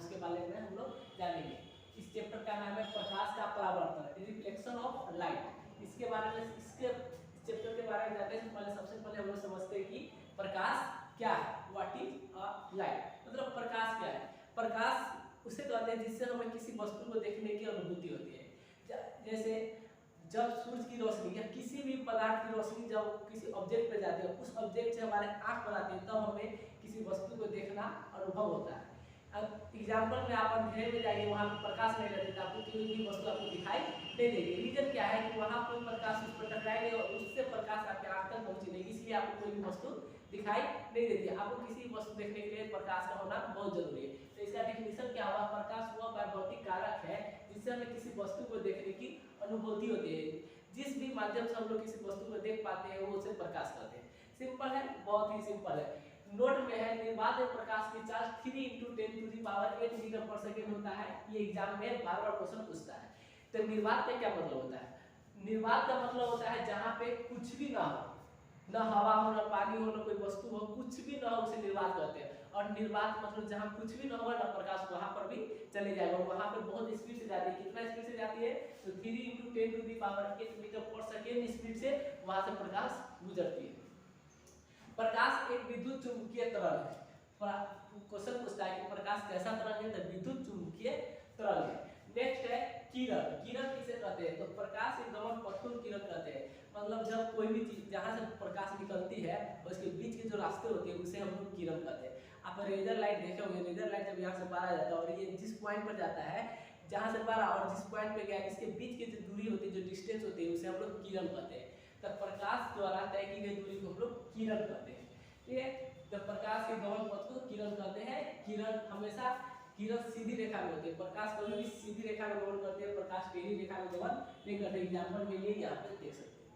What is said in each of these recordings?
उसके बारे में हम लोग जानेंगे। इस चैप्टर का नाम है प्रकाश का परावर्तन, रिफ्लेक्शन ऑफ लाइट। इसके बारे में इसके चैप्टर के बारे में जानने से पहले सबसे पहले हम लोग समझते हैं कि प्रकाश क्या है, व्हाट इज अ लाइट। मतलब प्रकाश क्या है? प्रकाश उसे कहते हैं जिससे हमें किसी वस्तु को देखने की अनुभूति होती है। जैसे जब सूरज की रोशनी या किसी भी पदार्थ की रोशनी जब किसी ऑब्जेक्ट पे जाती है, उस ऑब्जेक्ट से हमारे आंख बनाती है, तब हमें किसी वस्तु को देखना अनुभव होता है। अब एग्जाम्पल में आप अंधेरे में जाइए, वहाँ पर प्रकाश नहीं रहती तो आपको कोई भी वस्तु आपको दिखाई नहीं देगी। रीजन क्या है कि वहाँ कोई प्रकाश उस पर टकराएगा और उससे प्रकाश आपके आंख तक पहुँची नहीं, इसलिए आपको कोई भी वस्तु दिखाई नहीं देती है। आपको किसी वस्तु देखने के लिए प्रकाश का होना बहुत जरूरी है। तो इसका डेफिनेशन क्या हुआ? प्रकाश वह भौतिक कारक है जिससे हमें किसी वस्तु को देखने की अनुभूति होती है। जिस भी माध्यम से हम लोग किसी वस्तु को देख पाते हैं वो उसे प्रकाश कहते हैं। सिंपल है, बहुत ही सिंपल है। नोट में है निर्वात में प्रकाश की चार्ज 3 × 10⁸ मीटर पर सेकेंड होता है। ये एग्जाम में बार बार क्वेश्चन पूछता है। तो निर्वात का क्या मतलब होता है? निर्वात का मतलब होता है जहाँ पे कुछ भी ना हो, न हवा हो, न पानी हो, न कोई वस्तु हो, कुछ भी ना हो, उसे निर्वात कहते हैं। और निर्वात मतलब जहाँ कुछ भी ना होगा ना प्रकाश वहां पर भी चले जाएगा। वहां पर बहुत स्पीड से जाती है। कितना स्पीड से जाती है? तो 3 × 10⁸ मीटर पर सेकेंड स्पीड से वहां से प्रकाश गुजरती है। प्रकाश एक विद्युत चुंबकीय तरंग है। क्वेश्चन पूछता है कि प्रकाश कैसा तरंग है? तो विद्युत चुंबकीय तरंग है। नेक्स्ट है किरण। किरण किसे कहते हैं? तो प्रकाश एक गमन पट्टुन किरण कहते हैं। मतलब जब कोई भी चीज जहां से प्रकाश निकलती है उसके बीच के जो रास्ते होते हैं उसे हम लोग किरण कहते हैं। आप लेजर लाइट देखे होंगे, लेजर लाइट जब यहाँ से बाहर आ जाता है और ये जिस पॉइंट पर जाता है, जहां से बाहर और जिस पॉइंट पे गया, इसके बीच की जो दूरी होती है, जो डिस्टेंस होती है, उसे हम लोग किरण कहते हैं। तो प्रकाश द्वारा तय की गई दूरी को हम लोग किरण कहते हैं। ठीक है, तो प्रकाश के गमन पथ को किरण कहते हैं। किरण हमेशा किरण सीधी रेखा में होती है। प्रकाश कभी भी सीधी रेखा में गमन करते हैं, प्रकाश टेढ़ी रेखा में गमन नहीं करते। एग्जाम्पल में ये यहाँ पे देख सकते हैं।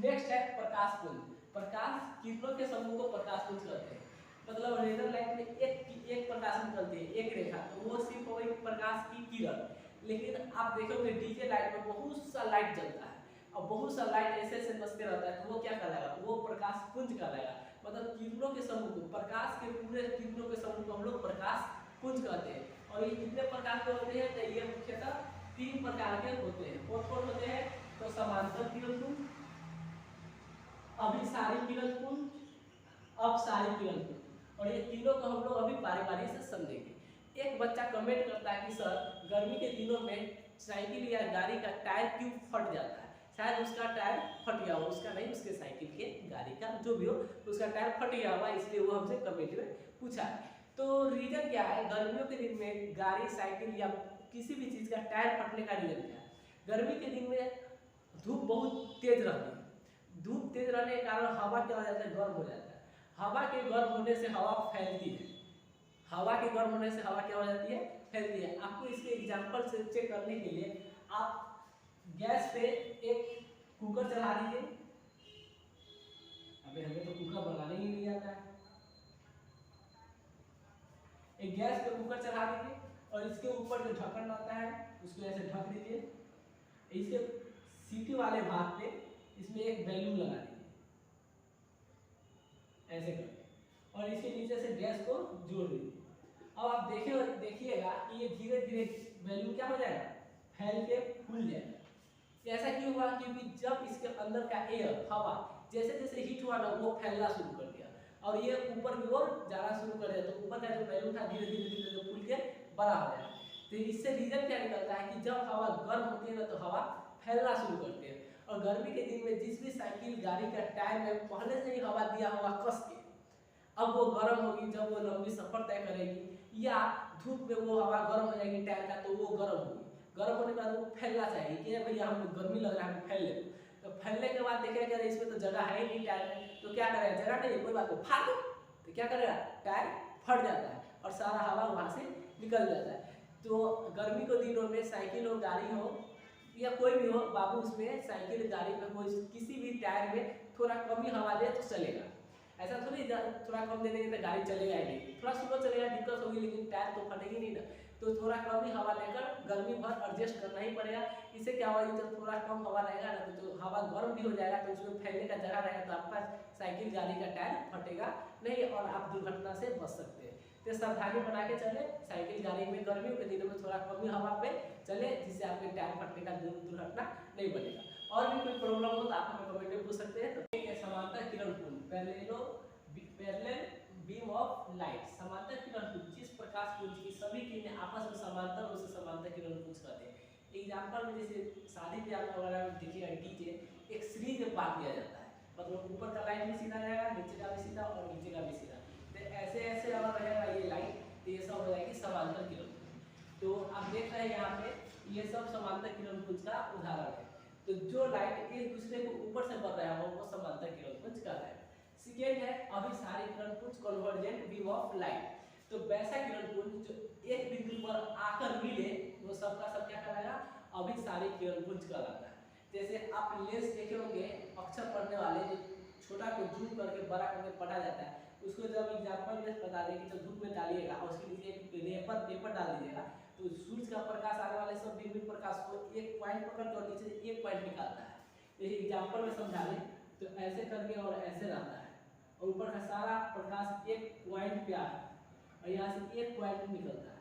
नेक्स्ट है प्रकाश पुंज। प्रकाश किरणों के समूह को प्रकाश पुंज कहते हैं। मतलब लेजर लाइट में एक प्रकाश निकलती है, एक रेखा, तो वो सिर्फ वही प्रकाश की किरण। लेकिन आप देखोगे डीजे लाइट में बहुत सा लाइट जलता है और बहुत सा लाइट ऐसे ऐसे बचते रहता है, तो वो क्या कहलाएगा? वो प्रकाश पुंज कहलाएगा। मतलब किरणों के समूह को, प्रकाश के पूरे किरणों के समूह को हम लोग प्रकाश पुंज कहते हैं। और ये कितने प्रकार के होते हैं? तो ये मुख्यतः 3 प्रकार के होते हैं। कौन होते हैं? तो समांतर किरण पुंज, अभिसारी किरण पुंज, अपसारी किरण पुंज। और ये तीनों को हम लोग अभी बारी बारी से समझेंगे। एक बच्चा कमेंट करता है कि सर गर्मी के दिनों में साइकिल या गाड़ी का टायर क्यों फट जाता है? शायद उसका टायर फट गया हो, उसका नहीं, उसके साइकिल के, गाड़ी का, जो भी हो, तो उसका टायर फट गया हुआ, इसलिए वो हमसे कमेंट में पूछा है। तो रीजन क्या है? गर्मियों के दिन में गाड़ी, साइकिल या किसी भी चीज का टायर फटने का रीजन क्या है? गर्मी के दिन में धूप बहुत तेज रहती है। धूप तेज रहने के कारण हवा क्या हो जाता है? गर्म हो जाता है। हवा के गर्म होने से हवा फैलती है। हवा के गर्म होने से हवा क्या हो जाती है? फैलती है। आपको इसके एग्जाम्पल से चेक करने के लिए आप गैस पे एक कुकर चढ़ा दीजिए। अबे हमें तो कुकर बनाने ही नहीं आता है। एक गैस पे कुकर चढ़ा दीजिए और इसके ऊपर जो ढक्कन आता है उसको ऐसे ढक दीजिए। इसके सीटी वाले भाग पे इसमें एक बैलून लगा दीजिए ऐसे करके, और इसके नीचे से गैस को जोड़ दीजिए। अब आप देखिएगा कि ये धीरे धीरे बैलून क्या हो जाएगा? फैल के फूल जाएगा। ऐसा क्यों हुआ? क्योंकि जब इसके अंदर का एयर, हवा, जैसे जैसे हीट हुआ ना, वो फैलना शुरू कर दिया और ये ऊपर की ओर जाना शुरू कर दिया। तो ऊपर का जो बैलून था धीरे धीरे धीरे धीरे फूल के बड़ा हो गया। तो इससे रीजन क्या निकलता है कि जब हवा गर्म होती है ना, तो हवा फैलना शुरू करती है। और गर्मी के दिन में जिस भी साइकिल, गाड़ी का टायर में पहले से ही हवा दिया होगा कस के, अब वो गर्म होगी जब वो लंबी सफर तय करेगी, या धूप में वो हवा गर्म हो जाएगी टायर का, तो वो गर्म होगी। गर्म होने के बाद वो फैलना चाहिए कि भैया हम गर्मी लग रहा है, हम फैल ले। तो फैलने के बाद देखेगा कि इसमें तो जगह है ही नहीं टायर में, तो क्या करेगा? जगह नहीं, कोई बात नहीं, फाड़ दो। तो क्या करेगा? टायर फट जाता है और सारा हवा वहां से निकल जाता है। तो गर्मी के दिनों में साइकिल हो, गाड़ी हो या कोई भी हो, बाबू उसमें साइकिल, गाड़ी में कोई किसी भी टायर में थोड़ा कमी हवा दे तो चलेगा। ऐसा थोड़ी थोड़ा कम दे देंगे तो गाड़ी चलेगा ही नहीं। थोड़ा स्लो चलेगा, दिक्कत होगी, लेकिन टायर तो फटेगी नहीं ना। तो थोड़ा कम ही हवा लेकर गर्मी भर एडजस्ट करना ही पड़ेगा। इससे क्या होगा? जब थोड़ा कम हवा रहेगा ना, तो हवा गर्म भी हो जाएगा, तो उसमें फैलने का जगह रहेगा, तो आपका साइकिल, गाड़ी का टायर फटेगा नहीं और आप दुर्घटना से बच सकते हैं। तो सावधानी बना के चले, साइकिल गाड़ी में गर्मियों के दिनों में थोड़ा कम हवा पे चले, जिससे आपके टायर फटने का दुर्घटना नहीं बनेगा। और भी कोई प्रॉब्लम हो तो आप हमें कमेंट में पूछ सकते हैं। तो समांतर किरण पुंज, पैरेलल बीम ऑफ लाइट, समांतर किरण पुंज, जिस प्रकाश पुंज की सभी किरणें आपस में समांतर, उसे समांतर किरण पुंज कहते हैं। एग्जाम्पल में जैसे शादी ब्याह वगैरह में देखिएगा डीजे एक सीरीज में बांट दिया जाता है, मतलब ऊपर का लाइट भी सीधा जाएगा, नीचे का भी सीधा और नीचे का भी सीधा। तो ऐसे ऐसे अगर रहेगा ये लाइट तो ये सब हो जाएगी समांतर किरण पुंज। तो आप देख रहे हैं यहाँ पे ये सब समांतर किरण पुंज का उदाहरण है। तो जो लाइट एक दूसरे को ऊपर से बढ़ रहा है वो समांतर किरण पुंज कहलाएगा। सेकेंड है अभिसारी किरण पुंज, कन्वर्जेंट बीम ऑफ लाइट। तो वैसा किरण पुंज जो एक बिंदु पर आकर मिले वो सबका सब क्या कहलाएगा, अभिसारी किरण पुंज कहलाता है। जैसे आप लेंस देखे होंगे, अक्षर पढ़ने वाले जो छोटा को जूम करके बड़ा करके पढ़ा जाता है, उसको जब एग्जाम्पल में बता दें कि जब धूप में डालिएगा और उसके नीचे एक पेपर डाल दीजिएगा तो सूर्य का प्रकाश आने वाले सब विभिन्न प्रकाश को एक पॉइंट पकड़ के और नीचे एक पॉइंट निकालता है। यही एग्जाम्पल में समझा लें तो ऐसे करके और ऐसे रहता है और ऊपर का सारा प्रकाश एक पॉइंट पे आता है और यहाँ से एक पॉइंट निकलता है।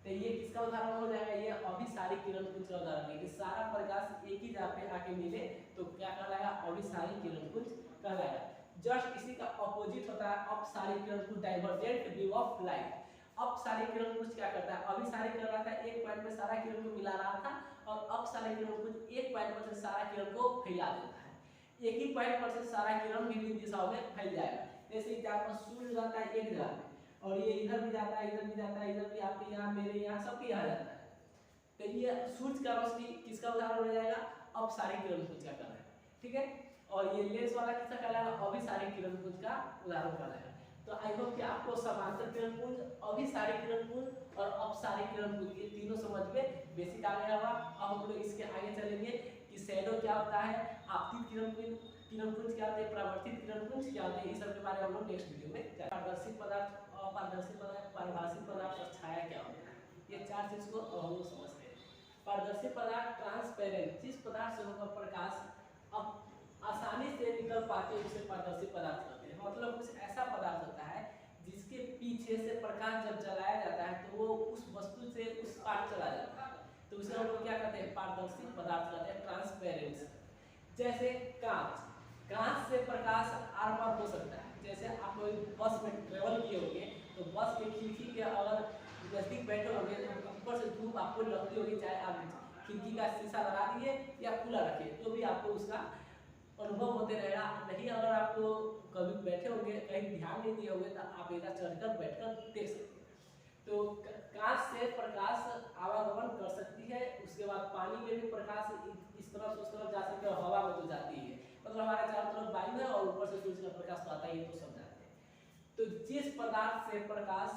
तो ये किसका उदाहरण हो जाएगा, ये अभिसारी किरण पुंज का उदाहरण है कि सारा प्रकाश एक ही जगह पे आके मिले तो क्या कहलाएगा, अभिसारी किरण पुंज कहलाएगा। जस्ट इसी का अपोजिट होता है अपसारी किरण पुंज, डाइवर्जेंट बीम ऑफ लाइट। अपसारी किरण पुंज क्या करता है, अभिसारी कर रहा था एक पॉइंट में सारा किरण को मिला रहा था और अपसारी किरण पुंज एक पॉइंट पर से सारा किरण को फैला देता है। एक ही पॉइंट पर से सारा किरण विभिन्न दिशाओं में फैल जाएगा। जैसे एग्जाम्पल सूर्य जाता है एक जगह पे और ये इधर भी जाता है, इधर भी जाता है, इधर भी आपके यहाँ मेरे यहाँ सबके यहाँ जाता है। तो ये सूर्य का रोशनी किसका उदाहरण हो जाएगा, अपसारी किरण पुंज का कहलाएगा। ठीक है, और ये लेंस वाला किसका कहलाएगा, अभिसारी किरण पुंज का उदाहरण कहलाएगा। तो आई होप कि आपको समांतर किरण पुंज, अभिसारी किरण पुंज और अपसारी किरण पुंज ये तीनों समझ में बेसिक आ गया होगा। अब हम लोग इसके आगे चलेंगे कि शैडो क्या होता है, आपतित किरण पुंज क्या होते हैं, परावर्तित किरण पुंज क्या होते हैं, इस सब के बारे में हम लोग नेक्स्ट वीडियो में। पारदर्शी पदार्थ, अपारदर्शी पदार्थ, पारभासी पदार्थ और छाया क्या होता है, ये चार चीज को हम लोग समझते हैं। पारदर्शी पदार्थ ट्रांसपेरेंट, जिस पदार्थ से होकर प्रकाश अब आसानी से निकल पाते हैं उसे पारदर्शी पदार्थ कहते हैं। मतलब कुछ ऐसा पदार्थ होता है जिसके पीछे से प्रकाश जब जलाया जाता है तो वो उस वस्तु से उस पार चला जाता है, तो उसे हम लोग क्या कहते हैं, पारदर्शी पदार्थ कहते हैं, ट्रांसपेरेंट। जैसे कांच, कांच से प्रकाश आर पार हो सकता है। जैसे आप कोई बस में ट्रेवल किए होंगे तो बस के खिड़की के अगर नजदीक बैठे होंगे तो ऊपर से धूप आपको लगती होगी, चाहे आप खिड़की का शीशा लगा दिए या खुला रखिए तो भी आपको उसका अनुभव होते रहेगा। नहीं अगर आपको कभी बैठे होंगे कहीं ध्यान नहीं दिए होंगे तो आप इधर चढ़कर बैठकर देख सकते हैं। तो कांच से प्रकाश आवागमन कर सकती है। उसके बाद पानी में भी प्रकाश इस तरफ से उस तरफ जा सकती है और हवा में तो जाती है, मतलब हमारे चारों तरफ वायु है और ऊपर से सूर्य का प्रकाश तो आता ही है, तो समझाते हैं। तो जिस पदार्थ से प्रकाश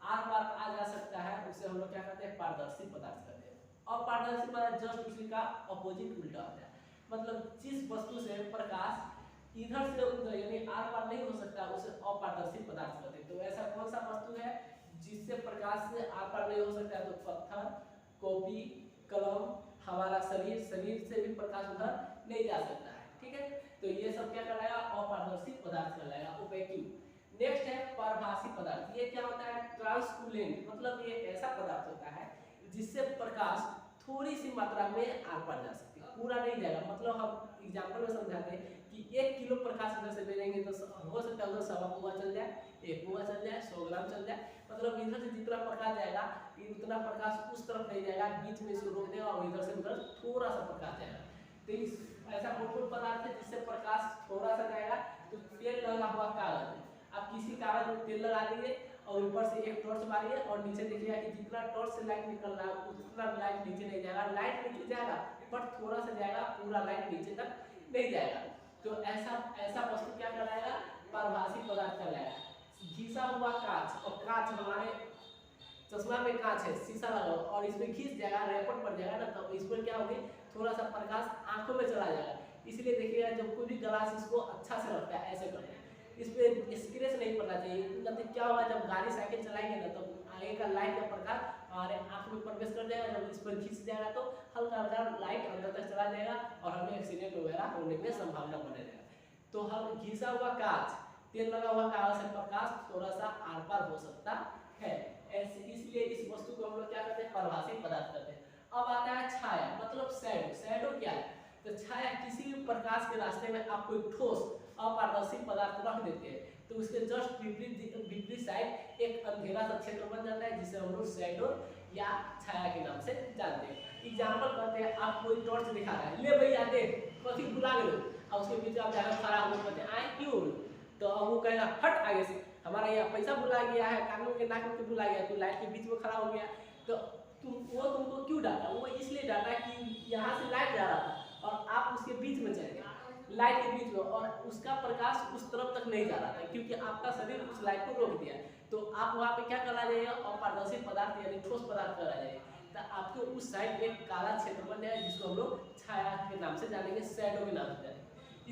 आर पार आ जा सकता है उसे हम लोग क्या कहते हैं, पारदर्शी पदार्थ कहते हैं। और पारदर्शी पदार्थ जस्ट उसी का अपोजिट उल्टा होता है, मतलब जिस वस्तु से प्रकाश इधर से उधर यानी आर पार नहीं हो सकता उसे अपारदर्शी पदार्थ कहते हैं। तो ऐसा कौन सा वस्तु है जिससे प्रकाश से आर पार नहीं हो सकता है, तो पत्थर, कॉपी, कलम, हमारा शरीर, शरीर से भी प्रकाश उधर नहीं जा सकता है। ठीक है, तो ये सब क्या कहलाएगा, अपारदर्शी पदार्थ कहलाएगा, ओपेक्यू। नेक्स्ट है पारभासी पदार्थ। ये क्या होता है, ट्रांसकुलेंट, मतलब ये ऐसा पदार्थ होता है जिससे प्रकाश थोड़ी सी मात्रा में आर पार जा सकती है, पूरा नहीं जाएगा। मतलब हम एग्जांपल में समझाते हैं कि 1 किलो प्रकाश इधर से भेजेंगे तो हो सकता है उधर 1.25 पुआ चल जाए, 1 पुआ चल जाए, 100 ग्राम चल जाए, मतलब इधर से जितना प्रकाश जाएगा उतना प्रकाश उस तरफ नहीं जाएगा, बीच में इसको रोक देगा और इधर से उधर थोड़ा सा प्रकाश जाएगा। तो इस ऐसा कौन पदार्थ है जिससे प्रकाश थोड़ा सा जाएगा, तो तेल लगा हुआ कागज। आप किसी कागज में तेल लगा देंगे और ऊपर से एक टॉर्च मारिए और नीचे देखिएगा कि जितना टॉर्च से लाइट निकल रहा है उतना लाइट नीचे नहीं जाएगा, लाइट नीचे जाएगा बट थोड़ा सा जाएगा, पूरा लाइट नीचे तक नहीं जाएगा। तो ऐसा वस्तु क्या कहलाएगा, पारभासी पदार्थ कहलाएगा। घिसा हुआ कांच, और कांच हमारे चश्मा में कांच है, शीशा लगा और इसमें घिस जाएगा, रैपर पड़ जाएगा ना, तो इस पर क्या होगी, थोड़ा सा प्रकाश आंखों में चला जाएगा। इसलिए देखिएगा जब कोई भी ग्लास इसको अच्छा से रखता है ऐसे करते हैं, इस पे स्क्रैच नहीं पड़ना चाहिए। मतलब क्या होगा, जब गाड़ी साइकिल चलाएंगे ना तो आगे का लाइट का प्रकाश हमारे आंख में प्रवेश कर जाएगा, जब इस पर खींच जाएगा तो हल्का हल्का लाइट अंदर तक चला जाएगा और हमें एक्सीडेंट वगैरह होने में संभावना बने रहेगा। तो हम घिसा हुआ कांच, तेल लगा हुआ कागज से प्रकाश थोड़ा सा आर पार हो सकता है, ऐसे इसलिए इस वस्तु को हम लोग क्या करते हैं, परिभाषित पदार्थ कहते हैं। अब आता है छाया, मतलब शैडो। शैडो क्या है, तो छाया किसी भी प्रकाश के रास्ते में आप कोई ठोस अपारदर्शी पदार्थ रख देते हैं तो उसके जस्ट विपरीत साइड एक अंधेरा सा क्षेत्र बन जाता है जिसे हम लोग शैडो या छाया के नाम से जानते हैं। एग्जाम्पल करते हैं, आप कोई टॉर्च दिखा रहा है, ले भैया देख कथी बुला गए, और उसके बीच आप जाकर खड़ा हो कहते आए क्यों, तो अब वो कहेगा हट आगे से, हमारा यहाँ पैसा बुला गया है, कानून के नाक में बुला गया, तो लाइट के बीच में खड़ा हो गया, तो तुमको क्यों डांटा, वो इसलिए डांटा कि यहाँ से लाइट जा रहा था और आप उसके बीच में चले गए, लाइट के बीच में, और उसका प्रकाश उस तरफ तक नहीं जा रहा था क्योंकि आपका शरीर उस लाइट को रोक दिया, तो आप वहाँ पे क्या करा जाइएगा, अपारदर्शी पदार्थ यानी ठोस पदार्थ करा जाइएगा, तो आपको उस साइड एक काला क्षेत्र बन जाएगा जिसको हम लोग छाया के नाम से जानेंगे, शैडो के नाम से जानेंगे।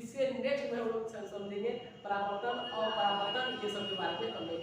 इससे नेक्स्ट में हम लोग समझेंगे परावर्तन और परावर्तन ये सब के बारे में हम लोग